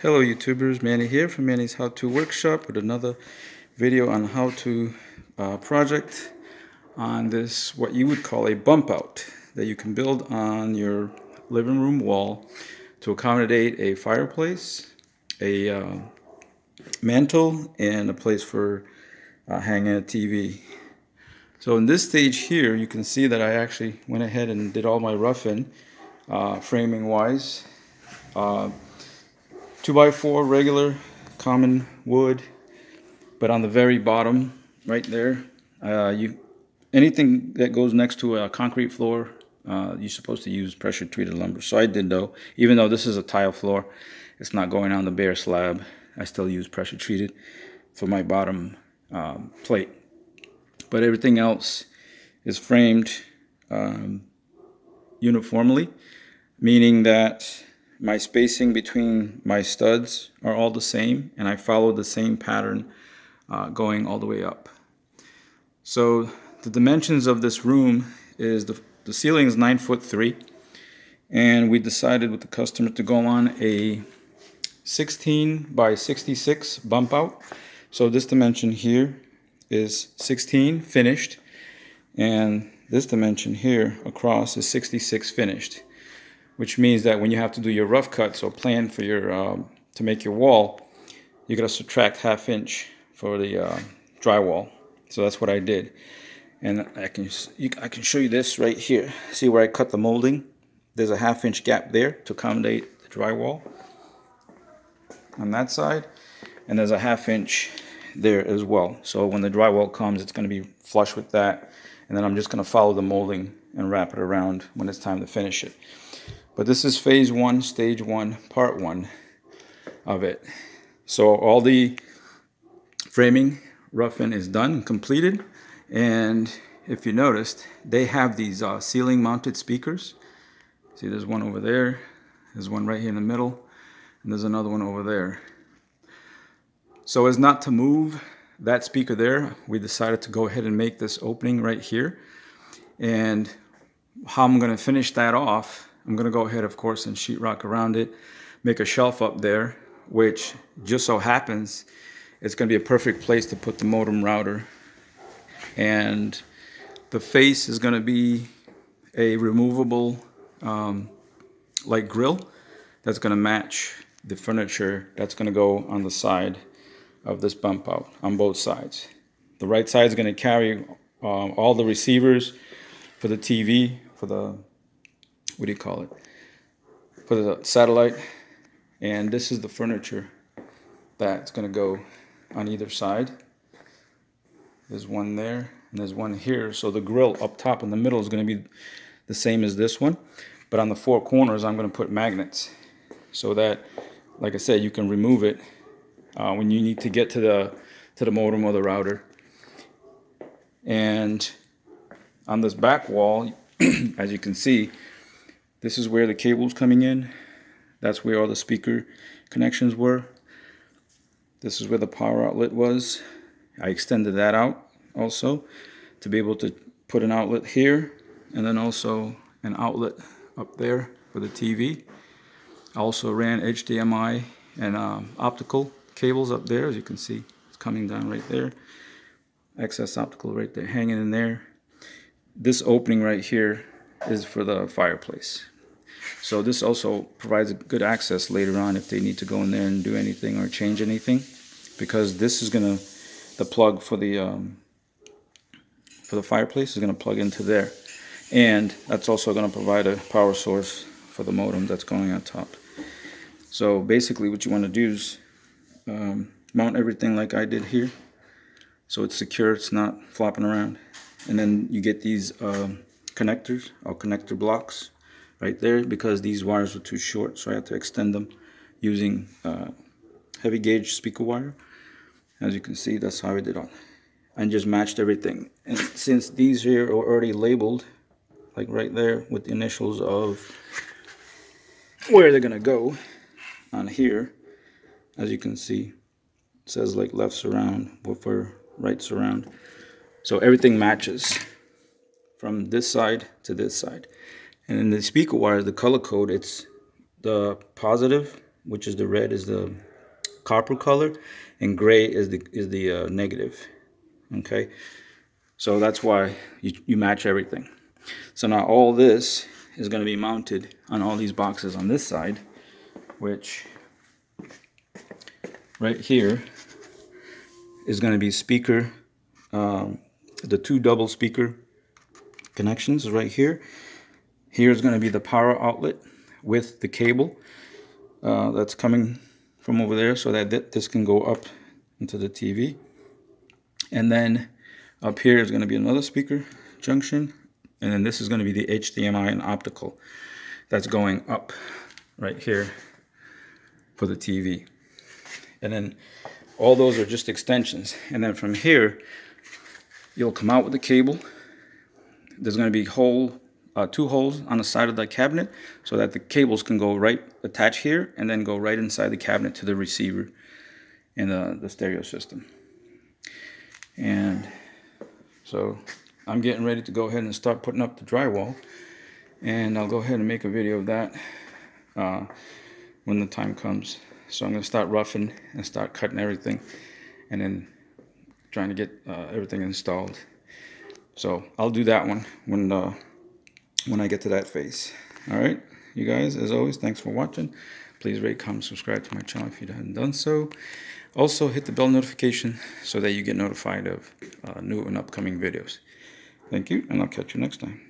Hello YouTubers, Manny here from Manny's How To Workshop with another video on how to project on this, what you would call a bump out that you can build on your living room wall to accommodate a fireplace, a mantle, and a place for hanging a TV. So in this stage here, you can see that I actually went ahead and did all my roughing, framing wise. 2x4 regular common wood, but on the very bottom right there, anything that goes next to a concrete floor, you're supposed to use pressure treated lumber. So I did, though. Even though this is a tile floor, it's not going on the bare slab. I still use pressure treated for my bottom plate. But everything else is framed uniformly, meaning that my spacing between my studs are all the same, and I follow the same pattern going all the way up. So the dimensions of this room is the ceiling is 9'3", and we decided with the customer to go on a 16 by 66 bump out. So this dimension here is 16 finished, and this dimension here across is 66 finished, which means that when you have to do your rough cuts or plan for your to make your wall, you gotta subtract 1/2 inch for the drywall. So that's what I did, and I can show you this right here. See where I cut the molding? There's a 1/2 inch gap there to accommodate the drywall on that side, and there's a 1/2 inch there as well. So when the drywall comes, it's going to be flush with that, and then I'm just going to follow the molding and wrap it around when it's time to finish it. But this is phase 1, stage 1, part 1 of it. So all the framing, roughing is done and completed. And if you noticed, they have these ceiling mounted speakers. See, there's one over there, there's one right here in the middle, and there's another one over there. So as not to move that speaker there, we decided to go ahead and make this opening right here. And how I'm going to finish that off, I'm going to go ahead, of course, and sheetrock around it, make a shelf up there, which just so happens it's going to be a perfect place to put the modem router. And the face is going to be a removable like grill that's going to match the furniture that's going to go on the side of this bump out on both sides. The right side is going to carry all the receivers for the TV, for the, what do you call it, for the satellite, and this is the furniture that's going to go on either side. There's one there and there's one here. So the grill up top in the middle is going to be the same as this one, but on the 4 corners I'm going to put magnets so that, like I said, you can remove it when you need to get to the modem or the router. And on this back wall, as you can see, this is where the cable's coming in. That's where all the speaker connections were. This is where the power outlet was. I extended that out also to be able to put an outlet here, and then also an outlet up there for the TV. I also ran HDMI and optical cables up there. As you can see, it's coming down right there. Excess optical right there, hanging in there. This opening right here is for the fireplace. So this also provides a good access later on if they need to go in there and do anything or change anything, because this is gonna, the plug for the fireplace is gonna plug into there, and that's also gonna provide a power source for the modem that's going on top. So basically, what you want to do is mount everything like I did here, so it's secure, it's not flopping around. And then you get these connectors, or connector blocks right there, because these wires were too short, so I had to extend them using heavy gauge speaker wire. As you can see, that's how I did it, and just matched everything. And since these here are already labeled, like right there with the initials of where they're gonna go on here, as you can see, it says like left surround, woofer, right surround. So everything matches from this side to this side. And in the speaker wire, the color code, it's the positive which is the red is the copper color, and gray is the negative. Okay, so that's why you match everything. So now all this is going to be mounted on all these boxes on this side, which right here is going to be speaker, the 2 double speaker connections right here. Here's going to be the power outlet with the cable that's coming from over there, so that this can go up into the TV. And then up here is going to be another speaker junction, and then this is going to be the HDMI and optical that's going up right here for the TV. And then all those are just extensions. And then from here, you'll come out with the cable. There's going to be 2 holes on the side of the cabinet so that the cables can go right, attach here, and then go right inside the cabinet to the receiver and the stereo system. And so I'm getting ready to go ahead and start putting up the drywall, and I'll go ahead and make a video of that when the time comes. So I'm going to start roughing and start cutting everything, and then trying to get everything installed. So I'll do that one when I get to that phase. All right, you guys, as always, thanks for watching. Please rate, comment, subscribe to my channel if you haven't done so. Also, hit the bell notification so that you get notified of new and upcoming videos. Thank you, and I'll catch you next time.